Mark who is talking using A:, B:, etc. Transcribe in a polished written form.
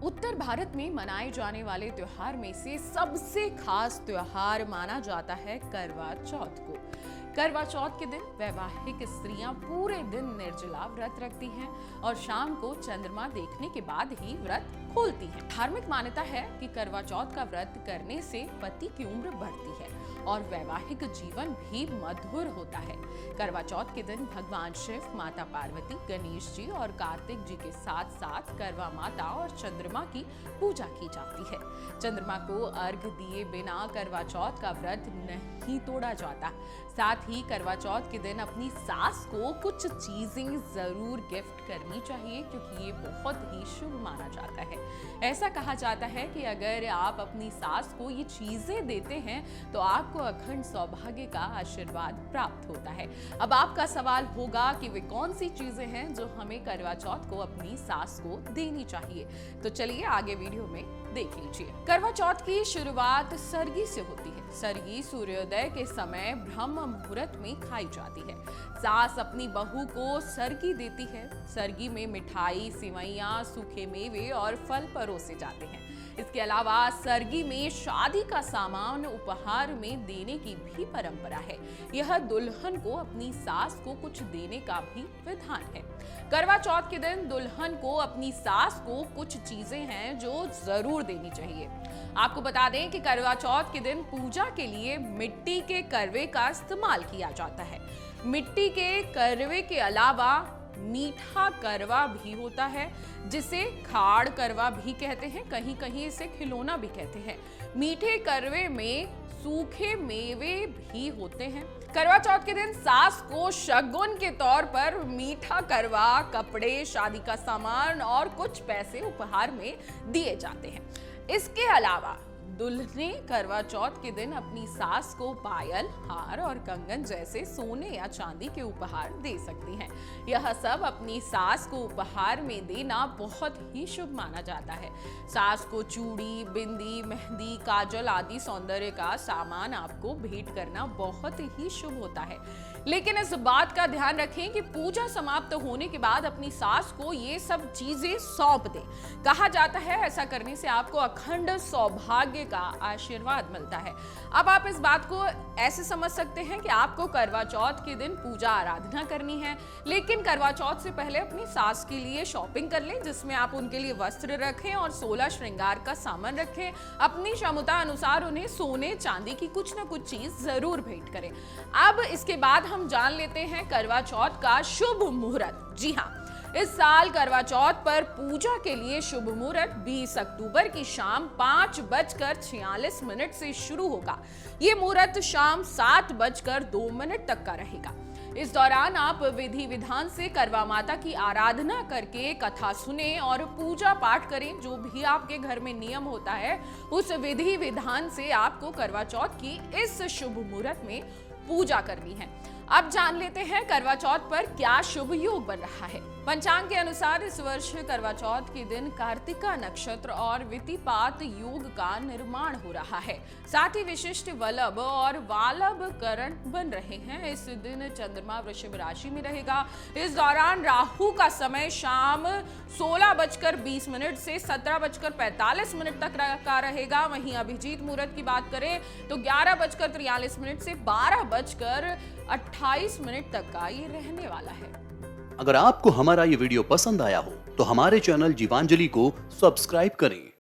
A: उत्तर भारत में मनाए जाने वाले त्योहार में से सबसे खास त्योहार माना जाता है करवा चौथ को। करवा चौथ के दिन वैवाहिक स्त्रियां पूरे दिन निर्जला व्रत रखती हैं और शाम को चंद्रमा देखने के बाद ही व्रत खोलती हैं। धार्मिक मान्यता है कि करवा चौथ का व्रत करने से पति की उम्र बढ़ती है और वैवाहिक जीवन भी मधुर होता है। करवा चौथ के दिन भगवान शिव, माता पार्वती, गणेश जी और कार्तिक जी के साथ साथ करवा माता और चंद्रमा की पूजा की जाती है। चंद्रमा को अर्घ दिए बिना करवा चौथ का व्रत नहीं तोड़ा जाता। साथ ही करवा चौथ के दिन अपनी सास को कुछ चीजें जरूर गिफ्ट करनी चाहिए, क्योंकि ये बहुत ही शुभ माना जाता है। ऐसा कहा जाता है कि अगर आप अपनी सास को ये चीजें देते हैं तो आपको अखंड सौभाग्य का आशीर्वाद प्राप्त होता है। अब आपका सवाल होगा कि वे कौन सी चीजें हैं जो हमें करवा चौथ को अपनी सास को देनी चाहिए, तो चलिए आगे वीडियो में देख लीजिए। करवा चौथ की शुरुआत सरगी से होती है। सरगी सूर्योदय के समय ब्रह्म मुहूर्त में खाई जाती है। सास अपनी बहू को सरगी देती है। सरगी में मिठाई, सिवैयां, सूखे मेवे और फल परोसे जाते हैं। इसके अलावा सरगी में शादी का सामान उपहार में देने की भी परंपरा है। यह दुल्हन को अपनी सास को कुछ देने का भी विधान है। करवा चौथ के दिन दुल्हन को अपनी सास को कुछ चीजें हैं जो जरूर देनी चाहिए। आपको बता दें कि करवा चौथ के दिन पूजा के लिए मिट्टी के करवे का इस्तेमाल किया जाता है। मिट्टी के करवे के अलावा मीठा करवा भी होता है, जिसे खाड़ करवा भी कहते हैं, कहीं कहीं इसे खिलौना भी कहते हैं। मीठे करवे में सूखे मेवे भी होते हैं। करवा चौथ के दिन सास को शगुन के तौर पर मीठा करवा, कपड़े, शादी का सामान और कुछ पैसे उपहार में दिए जाते हैं। इसके अलावा दुल्हने करवा चौथ के दिन अपनी सास को पायल, हार और कंगन जैसे सोने या चांदी के उपहार दे सकती हैं। यह सब अपनी सास को उपहार में देना बहुत ही शुभ माना जाता है। सास को चूड़ी, बिंदी, मेहंदी, काजल आदि सौंदर्य का सामान आपको भेंट करना बहुत ही शुभ होता है। लेकिन इस बात का ध्यान रखें कि पूजा समाप्त होने के बाद अपनी सास को ये सब चीजें सौंप दें। कहा जाता है ऐसा करने से आपको अखंड सौभाग्य का आशीर्वाद मिलता है। अब आप इस बात को ऐसे समझ सकते हैं कि आपको करवा चौथ के दिन पूजा आराधना करनी है, लेकिन करवा चौथ से पहले अपनी सास के लिए शॉपिंग कर लें, जिसमें आप उनके लिए वस्त्र रखें और 16 श्रृंगार का सामान रखें। अपनी क्षमता अनुसार उन्हें सोने चांदी की कुछ ना कुछ चीज जरूर भेंट करें। अब इसके बाद हम जान लेते हैं करवा चौथ का शुभ मुहूर्त। जी हाँ, इस साल करवा चौथ पर पूजा के लिए शुभ मुहूर्त 20 अक्टूबर की शाम 5:46 से शुरू होगा। ये मुहूर्त शाम 7:02 तक का रहेगा। इस दौरान आप विधि विधान से करवा माता की आराधना करके कथा सुने और पूजा पाठ करें। जो भी आपके घर में नियम होता है, उस विधि विधान से आपको करवा चौथ की इस शुभ मुहूर्त में पूजा करनी है। अब जान लेते हैं करवा चौथ पर क्या शुभ योग बन रहा है। पंचांग के अनुसार इस वर्ष करवा चौथ के दिन कार्तिका नक्षत्र और वितिपात योग का निर्माण हो रहा है। साथ ही विशिष्ट वल्लभ और वालभ करण बन रहे हैं। इस दिन चंद्रमा वृषभ राशि में रहेगा। इस दौरान राहु का समय शाम 16:20 से 17:45 तक का रहेगा। वहीं अभिजीत मुहूर्त की बात करें तो 11:43 से 12:28 तक का ये रहने वाला है।
B: अगर आपको हमारा ये वीडियो पसंद आया हो तो हमारे चैनल जीवांजलि को सब्सक्राइब करें